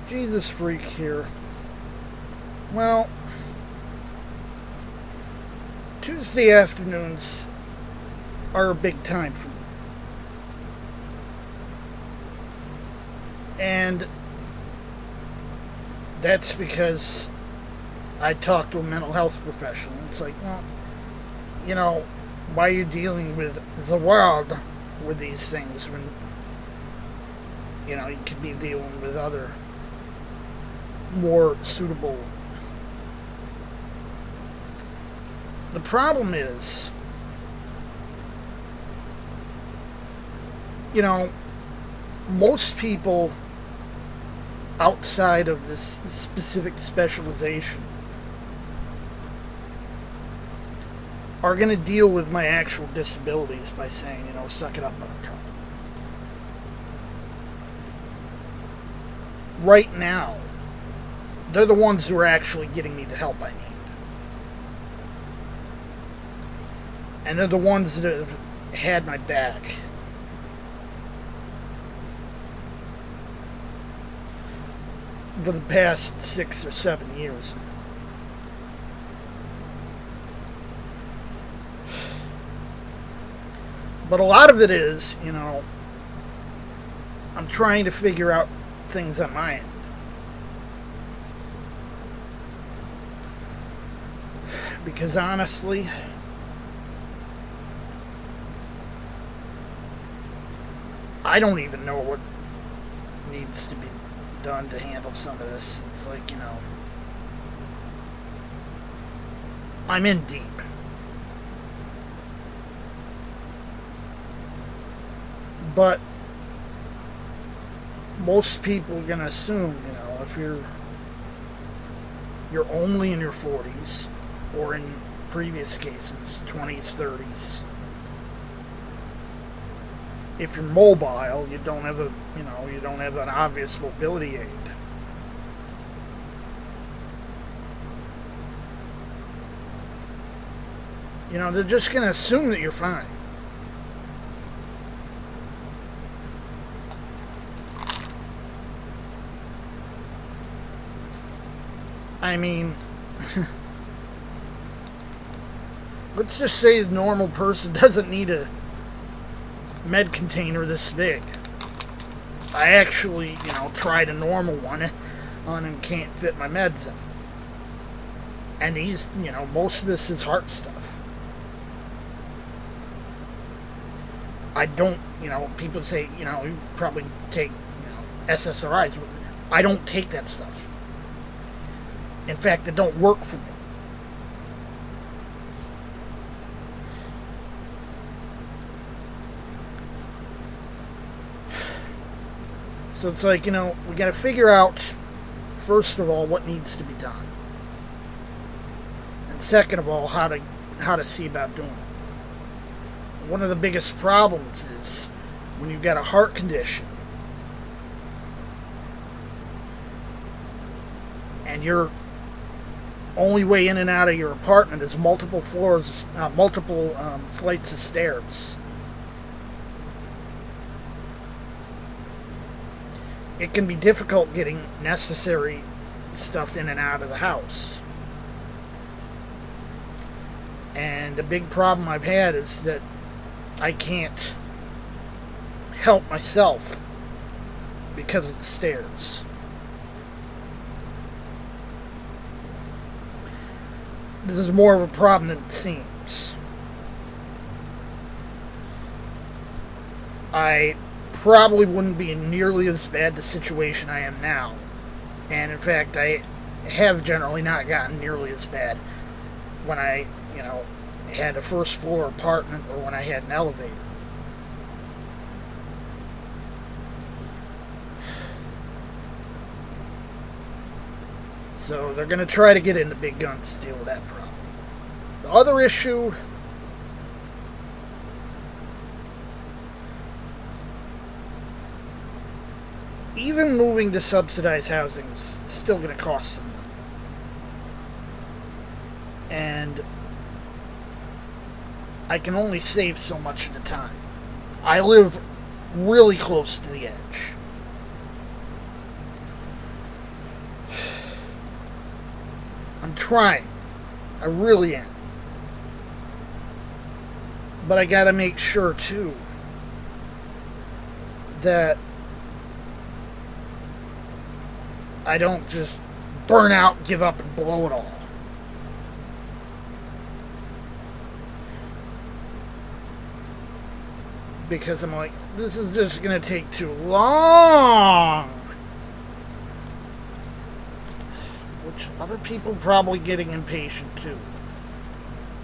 Jesus freak here. Well, Tuesday afternoons are a big time for me. And that's because I talked to a mental health professional. It's like, well, you know, why are you dealing with the world with these things when, you could be dealing with other more suitable. The problem is, most people outside of this specific specialization are going to deal with my actual disabilities by saying, suck it up, buttercup. Right now, they're the ones who are actually getting me the help I need. And they're the ones that have had my back. For the past 6 or 7 years. But a lot of it is, I'm trying to figure out things on my end. Because honestly, I don't even know what needs to be done to handle some of this. It's like, I'm in deep. But most people are going to assume, if you're only in your 40s, or in previous cases, 20s, 30s, if you're mobile, you don't have an obvious mobility aid. They're just going to assume that you're fine. I mean, let's just say the normal person doesn't need a med container this big. I actually, tried a normal one and can't fit my meds in. And these, most of this is heart stuff. I don't, people say, you probably take, SSRIs. I don't take that stuff. In fact, it don't work for me. So it's like, we got to figure out, first of all, what needs to be done. And second of all, how to see about doing it. One of the biggest problems is when you've got a heart condition and your only way in and out of your apartment is multiple flights of stairs. It can be difficult getting necessary stuff in and out of the house. And a big problem I've had is that I can't help myself because of the stairs. This is more of a problem than it seems. I probably wouldn't be in nearly as bad the situation I am now. And in fact, I have generally not gotten nearly as bad when I, had a first floor apartment or when I had an elevator. So they're going to try to get in the big guns to deal with that problem. The other issue, even moving to subsidized housing is still going to cost some money. And I can only save so much at a time. I live really close to the edge. I'm trying. I really am. But I gotta make sure, too, that I don't just burn out, give up, and blow it all. Because I'm like, this is just gonna take too long. Which other people probably getting impatient too.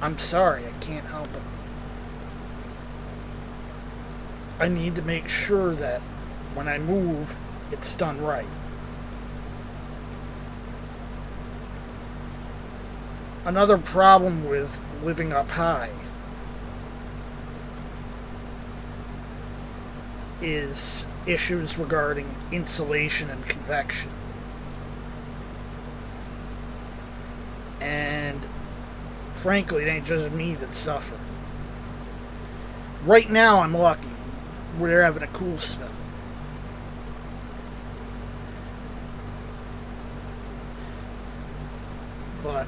I'm sorry, I can't help it. I need to make sure that when I move, it's done right. Another problem with living up high is issues regarding insulation and convection. And frankly, it ain't just me that suffer. Right now, I'm lucky. We're having a cool spell. But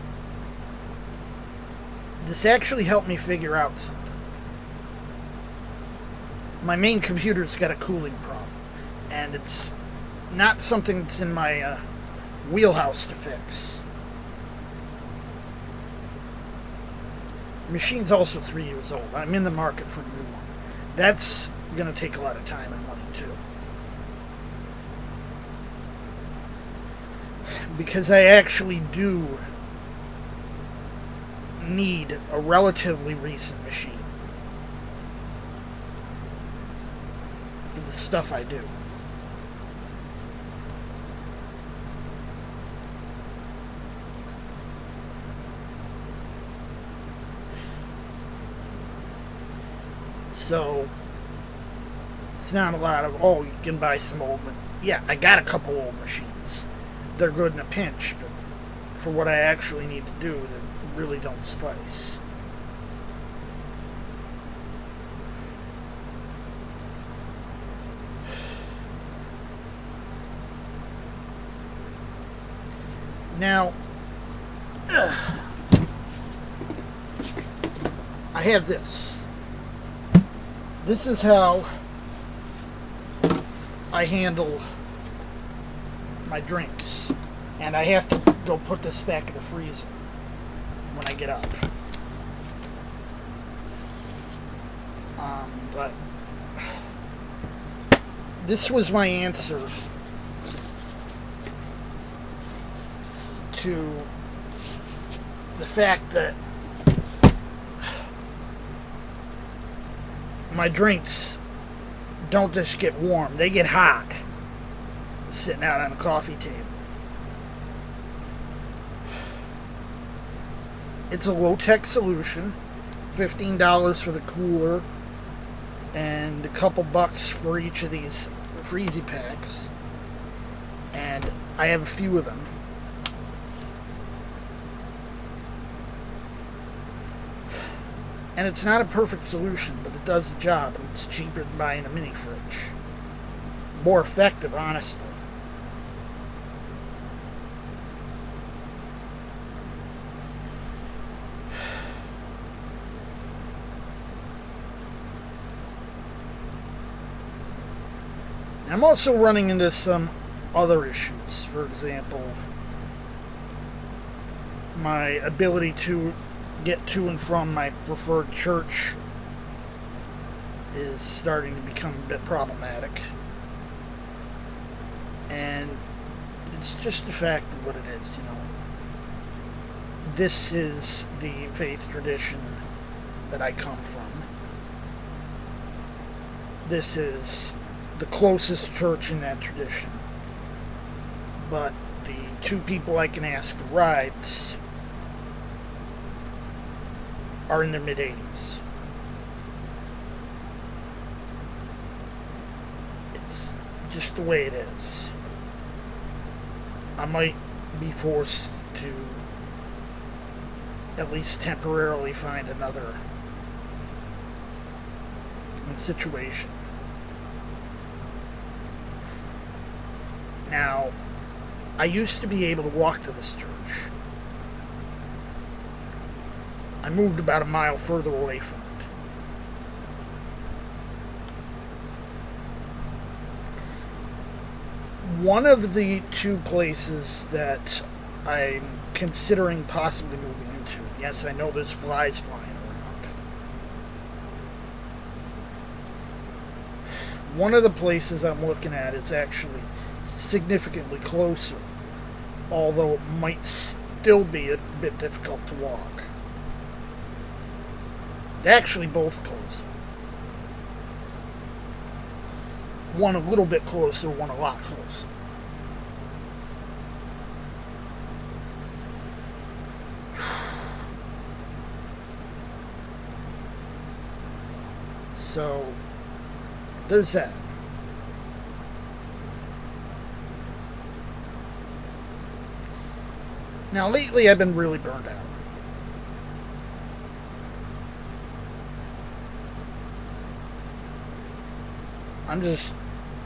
this actually helped me figure out something. My main computer's got a cooling problem, and it's not something that's in my wheelhouse to fix. The machine's also 3 years old. I'm in the market for a new one. That's going to take a lot of time and money, too. Because I actually do need a relatively recent machine for the stuff I do. So it's not a lot of, oh, you can buy some old. Yeah, I got a couple old machines. They're good in a pinch, but for what I actually need to do, they really don't suffice. Now, I have this. This is how I handle my drinks. And I have to go put this back in the freezer when I get up. But this was my answer to the fact that my drinks don't just get warm, they get hot sitting out on a coffee table. It's a low-tech solution, $15 for the cooler and a couple bucks for each of these freezy packs, and I have a few of them. And it's not a perfect solution, but it does the job, and it's cheaper than buying a mini fridge. More effective, honestly. I'm also running into some other issues. For example, my ability to get to and from my preferred church is starting to become a bit problematic. And it's just the fact of what it is, you know. This is the faith tradition that I come from. This is the closest church in that tradition. But the two people I can ask for rides are in their mid-80s. It's just the way it is. I might be forced to at least temporarily find another situation. Now, I used to be able to walk to this church. I moved about a mile further away from it. One of the two places that I'm considering possibly moving into, yes, I know there's flies flying around. One of the places I'm looking at is actually significantly closer, although it might still be a bit difficult to walk. They're actually both closer. One a little bit closer, one a lot closer. So, there's that. Now, lately I've been really burned out. I'm just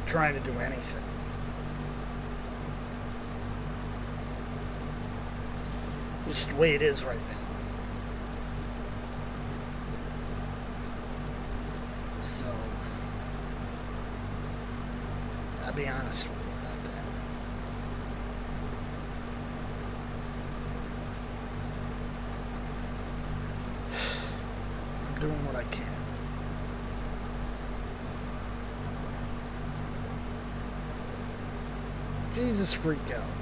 trying to do anything. Just the way it is right now. So, I'll be honest with you about that. I'm doing what I can. Jesus, freak out.